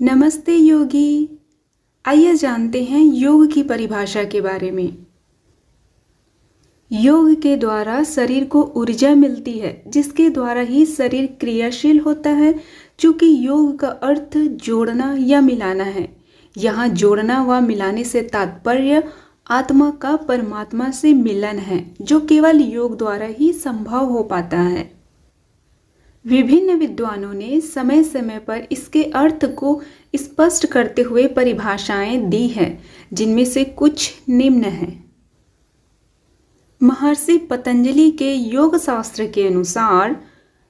नमस्ते योगी। आइए जानते हैं योग की परिभाषा के बारे में। योग के द्वारा शरीर को ऊर्जा मिलती है, जिसके द्वारा ही शरीर क्रियाशील होता है। चूंकि योग का अर्थ जोड़ना या मिलाना है, यहाँ जोड़ना व मिलाने से तात्पर्य आत्मा का परमात्मा से मिलन है, जो केवल योग द्वारा ही संभव हो पाता है। विभिन्न विद्वानों ने समय समय पर इसके अर्थ को स्पष्ट करते हुए परिभाषाएं दी हैं, जिनमें से कुछ निम्न हैं। महर्षि पतंजलि के योग शास्त्र के अनुसार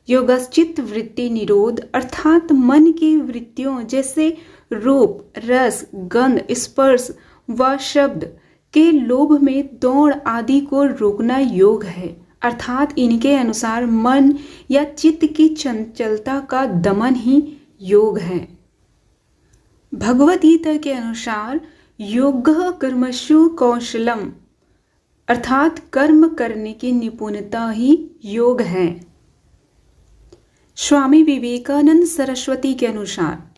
योगश्चित्त वृत्ति निरोध अर्थात मन की वृत्तियों जैसे रूप, रस, गंध, स्पर्श व शब्द के लोभ में दौड़ आदि को रोकना योग है। अर्थात इनके अनुसार मन या चित्त की चंचलता का दमन ही योग है। भगवद गीता के अनुसार योगः कर्मसु कौशलम अर्थात कर्म करने की निपुणता ही योग है। स्वामी विवेकानंद सरस्वती के अनुसार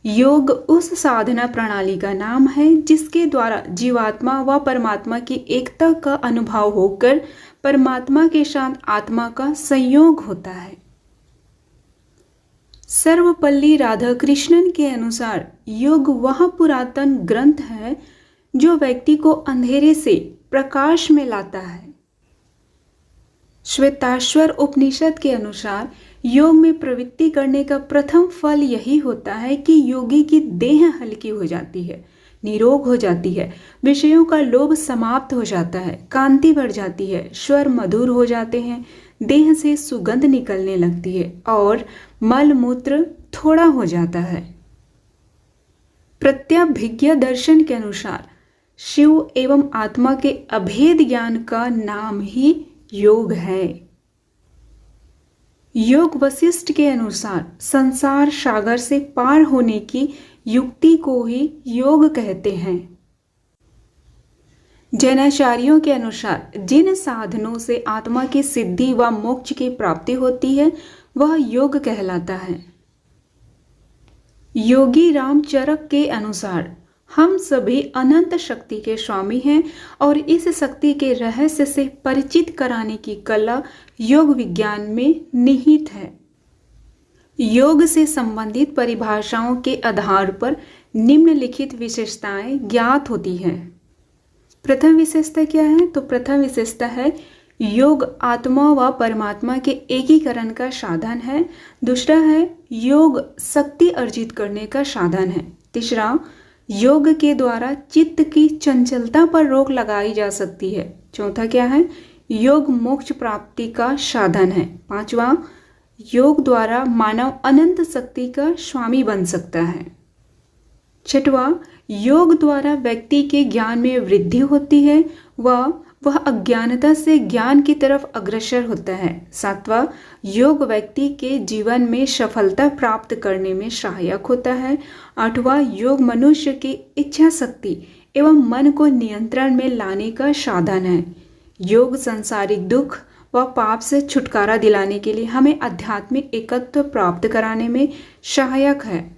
योग उस साधना प्रणाली का नाम है जिसके द्वारा जीवात्मा व परमात्मा की एकता का अनुभव होकर परमात्मा के साथ आत्मा का संयोग होता है। सर्वपल्ली राधाकृष्णन के अनुसार योग वह पुरातन ग्रंथ है जो व्यक्ति को अंधेरे से प्रकाश में लाता है। श्वेताश्वर उपनिषद के अनुसार योग में प्रवृत्ति करने का प्रथम फल यही होता है कि योगी की देह हल्की हो जाती है, निरोग हो जाती है, विषयों का लोभ समाप्त हो जाता है, कांति बढ़ जाती है, स्वर मधुर हो जाते हैं, देह से सुगंध निकलने लगती है और मल मूत्र थोड़ा हो जाता है। प्रत्यभिज्ञा दर्शन के अनुसार शिव एवं आत्मा के अभेद ज्ञान का नाम ही योग है। योग वशिष्ठ के अनुसार संसार सागर से पार होने की युक्ति को ही योग कहते हैं। जैनाचार्यों के अनुसार जिन साधनों से आत्मा की सिद्धि व मोक्ष की प्राप्ति होती है वह योग कहलाता है। योगी रामचरक के अनुसार हम सभी अनंत शक्ति के स्वामी हैं और इस शक्ति के रहस्य से परिचित कराने की कला योग विज्ञान में निहित है। योग से संबंधित परिभाषाओं के आधार पर निम्नलिखित विशेषताएं ज्ञात होती हैं। प्रथम विशेषता क्या है? तो प्रथम विशेषता है योग आत्मा व परमात्मा के एकीकरण का साधन है। दूसरा है योग शक्ति अर्जित करने का साधन है। तीसरा, योग के द्वारा चित्त की चंचलता पर रोक लगाई जा सकती है। चौथा क्या है? योग मोक्ष प्राप्ति का साधन है। पांचवा, योग द्वारा मानव अनंत शक्ति का स्वामी बन सकता है। छठवां, योग द्वारा व्यक्ति के ज्ञान में वृद्धि होती है व वह अज्ञानता से ज्ञान की तरफ अग्रसर होता है। सातवां, योग व्यक्ति के जीवन में सफलता प्राप्त करने में सहायक होता है। आठवां, योग मनुष्य की इच्छा शक्ति एवं मन को नियंत्रण में लाने का साधन है। योग सांसारिक दुख व पाप से छुटकारा दिलाने के लिए हमें आध्यात्मिक एकत्व प्राप्त कराने में सहायक है।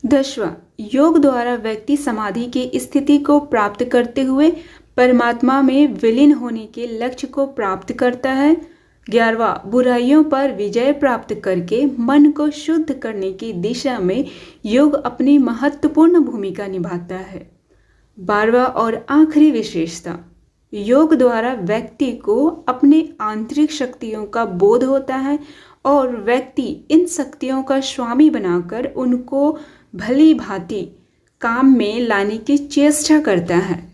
10वां, योग द्वारा व्यक्ति समाधि की स्थिति को प्राप्त करते हुए परमात्मा में विलीन होने के लक्ष्य को प्राप्त करता है। 11वां, बुराइयों पर विजय प्राप्त करके मन को शुद्ध करने की दिशा में योग अपनी महत्वपूर्ण भूमिका निभाता है। 12वां और आखिरी विशेषता, योग द्वारा व्यक्ति को अपने आंतरिक शक्तियों का बोध होता है और व्यक्ति इन शक्तियों का स्वामी बनाकर उनको भली भांति काम में लाने की चेष्टा करता है।